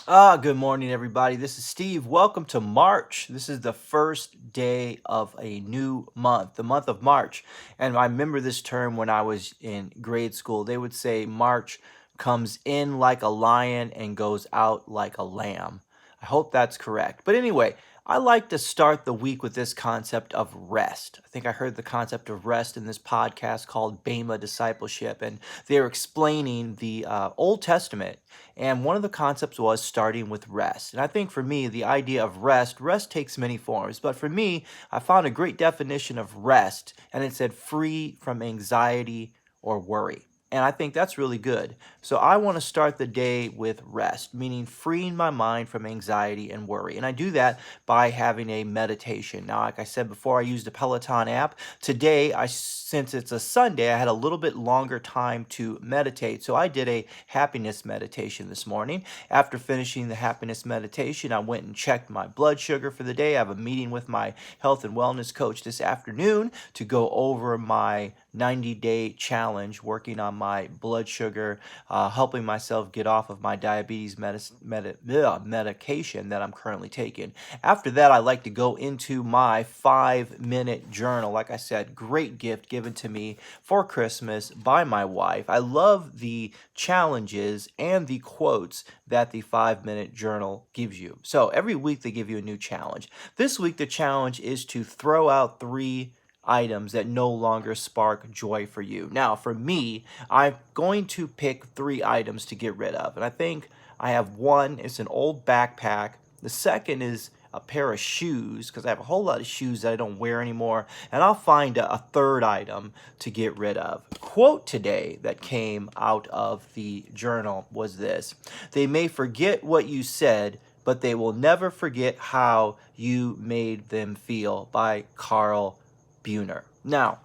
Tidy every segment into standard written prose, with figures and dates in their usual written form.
Good morning, everybody. This is Steve. Welcome to March. This is the first day of a new month, the month of March. And I remember this term when I was in grade school. They would say March comes in like a lion and goes out like a lamb. I hope that's correct. But anyway, I like to start the week with this concept of rest. I think I heard the concept of rest in this podcast called Bema Discipleship, and they're explaining the Old Testament. And one of the concepts was starting with rest. And I think for me, the idea of rest takes many forms. But for me, I found a great definition of rest, and it said free from anxiety or worry. And I think that's really good. So I want to start the day with rest, meaning freeing my mind from anxiety and worry. And I do that by having a meditation. Now, like I said before, I used the Peloton app. Today, since it's a Sunday, I had a little bit longer time to meditate. So I did a happiness meditation this morning. After finishing the happiness meditation, I went and checked my blood sugar for the day. I have a meeting with my health and wellness coach this afternoon to go over my 90-day challenge, working on my blood sugar, helping myself get off of my diabetes medication that I'm currently taking. After that, I like to go into my 5-minute journal. Like I said, great gift given to me for Christmas by my wife. I love the challenges and the quotes that the 5-minute journal gives you. So every week they give you a new challenge. This week, the challenge is to throw out 3 items that no longer spark joy for you. Now, for me, I'm going to pick 3 items to get rid of. And I think I have one, it's an old backpack. The second is a pair of shoes, because I have a whole lot of shoes that I don't wear anymore. And I'll find a third item to get rid of. Quote today that came out of the journal was this: "They may forget what you said, but they will never forget how you made them feel," by Carl Buhner. Now,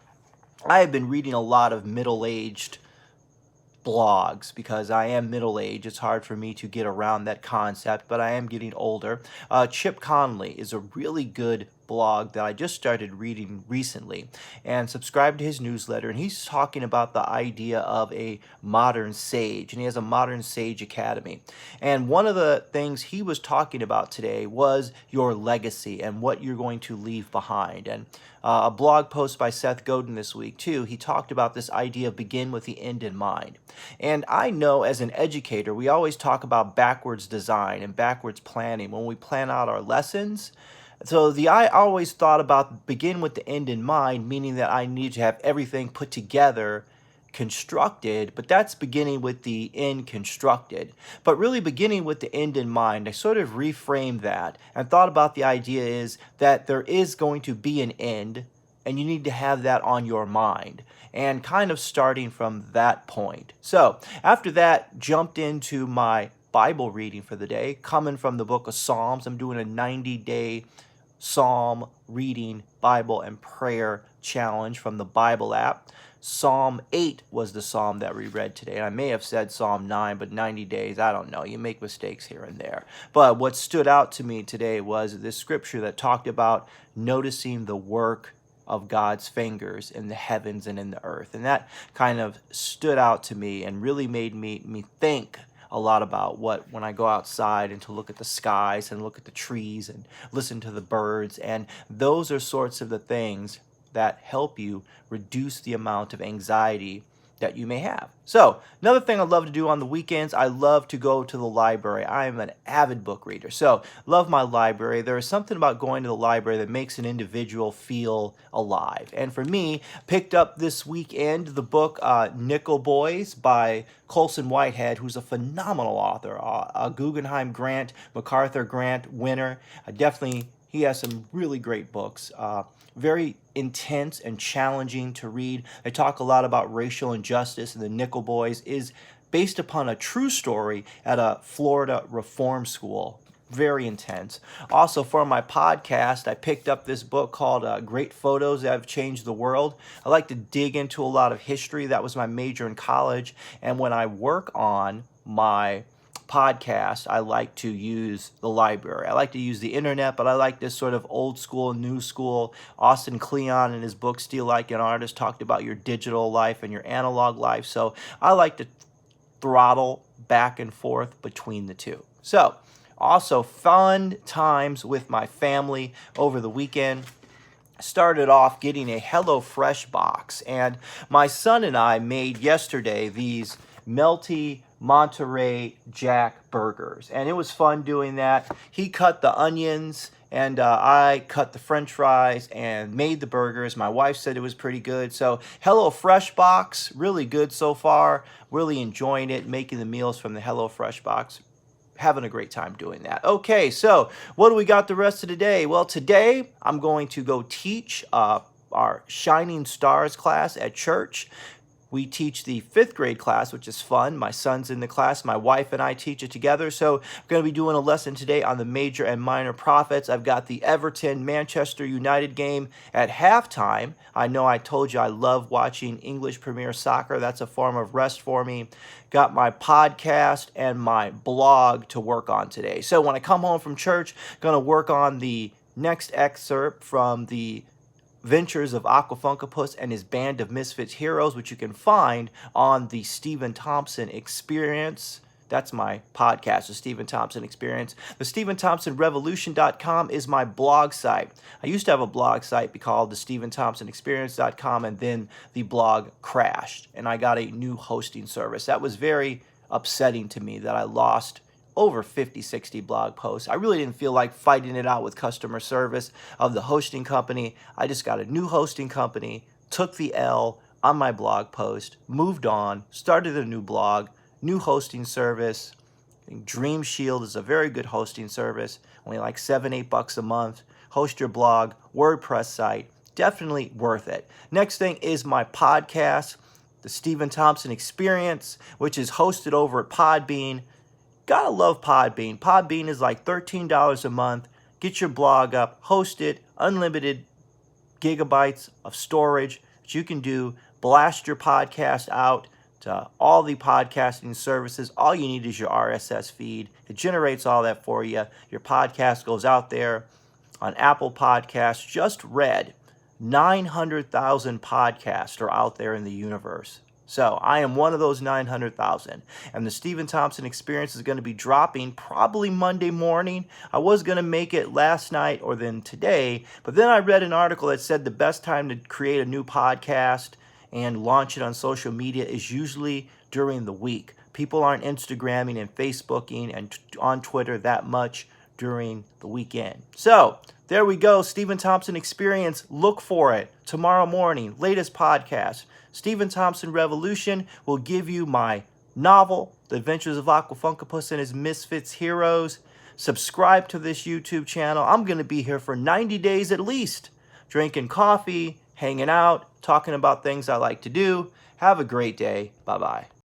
I have been reading a lot of middle-aged blogs because I am middle-aged. It's hard for me to get around that concept, but I am getting older. Chip Conley is a really good blog that I just started reading recently and subscribed to his newsletter, and he's talking about the idea of a modern sage, and he has a modern sage academy. And one of the things he was talking about today was your legacy and what you're going to leave behind. And a blog post by Seth Godin this week too, he talked about this idea of begin with the end in mind. And I know as an educator, we always talk about backwards design and backwards planning when we plan out our lessons. So I always thought about begin with the end in mind, meaning that I need to have everything put together, constructed, but that's beginning with the end constructed. But really beginning with the end in mind, I sort of reframed that and thought about the idea is that there is going to be an end, and you need to have that on your mind, and kind of starting from that point. So after that, jumped into my Bible reading for the day, coming from the book of Psalms. I'm doing a 90-day Psalm reading, Bible, and prayer challenge from the Bible app. Psalm 8 was the psalm that we read today. I may have said Psalm 9, but 90 days, I don't know. You make mistakes here and there. But what stood out to me today was this scripture that talked about noticing the work of God's fingers in the heavens and in the earth. And that kind of stood out to me and really made me think a lot about when I go outside and to look at the skies and look at the trees and listen to the birds. And those are sorts of the things that help you reduce the amount of anxiety that you may have. So another thing I love to do on the weekends, I love to go to the library. I am an avid book reader, so love my library. There is something about going to the library that makes an individual feel alive. And for me, picked up this weekend the book Nickel Boys by Colson Whitehead, who's a phenomenal author, a Guggenheim Grant, MacArthur Grant winner. He has some really great books. Very intense and challenging to read. They talk a lot about racial injustice, and the Nickel Boys is based upon a true story at a Florida reform school. Very intense. Also, for my podcast, I picked up this book called Great Photos That Have Changed the World. I like to dig into a lot of history. That was my major in college. And when I work on my podcast, I like to use the library. I like to use the internet, but I like this sort of old school, new school. Austin Kleon in his book, Steal Like an Artist, talked about your digital life and your analog life. So I like to throttle back and forth between the two. So, also fun times with my family over the weekend. Started off getting a HelloFresh box, and my son and I made yesterday these melty Monterey Jack burgers, and it was fun doing that. He cut the onions, and I cut the French fries and made the burgers. My wife said it was pretty good. So HelloFresh box, really good so far. Really enjoying it, making the meals from the HelloFresh box. Having a great time doing that. Okay, so what do we got the rest of the day? Well, today I'm going to go teach our Shining Stars class at church. We teach the 5th grade class, which is fun. My son's in the class. My wife and I teach it together. So we're going to be doing a lesson today on the major and minor prophets. I've got the Everton-Manchester United game at halftime. I know I told you I love watching English Premier Soccer. That's a form of rest for me. Got my podcast and my blog to work on today. So when I come home from church, going to work on the next excerpt from the Ventures of Aquafunkapus and his Band of Misfits Heroes, which you can find on the Stephen Thompson Experience. That's my podcast, the Stephen Thompson Experience. The StephenThompsonRevolution.com is my blog site. I used to have a blog site called the StephenThompsonExperience.com, and then the blog crashed, and I got a new hosting service. That was very upsetting to me that I lost over 50, 60 blog posts. I really didn't feel like fighting it out with customer service of the hosting company. I just got a new hosting company, took the L on my blog post, moved on, started a new blog, new hosting service. I think Dream Shield is a very good hosting service, only like $7, $8 a month. Host your blog, WordPress site, definitely worth it. Next thing is my podcast, the Stephen Thompson Experience, which is hosted over at Podbean. Gotta love Podbean. Podbean is like $13 a month. Get your blog up, host it, unlimited gigabytes of storage that you can do. Blast your podcast out to all the podcasting services. All you need is your RSS feed. It generates all that for you. Your podcast goes out there on Apple Podcasts. Just read 900,000 podcasts are out there in the universe. So I am one of those 900,000. And the Stephen Thompson Experience is going to be dropping probably Monday morning. I was going to make it last night or then today, but then I read an article that said the best time to create a new podcast and launch it on social media is usually during the week. People aren't Instagramming and Facebooking and on Twitter that much during the weekend. So there we go. Stephen Thompson Experience. Look for it tomorrow morning. Latest podcast. Stephen Thompson Revolution will give you my novel, The Adventures of Aquafunkapus and His Misfits Heroes. Subscribe to this YouTube channel. I'm going to be here for 90 days at least, drinking coffee, hanging out, talking about things I like to do. Have a great day. Bye-bye.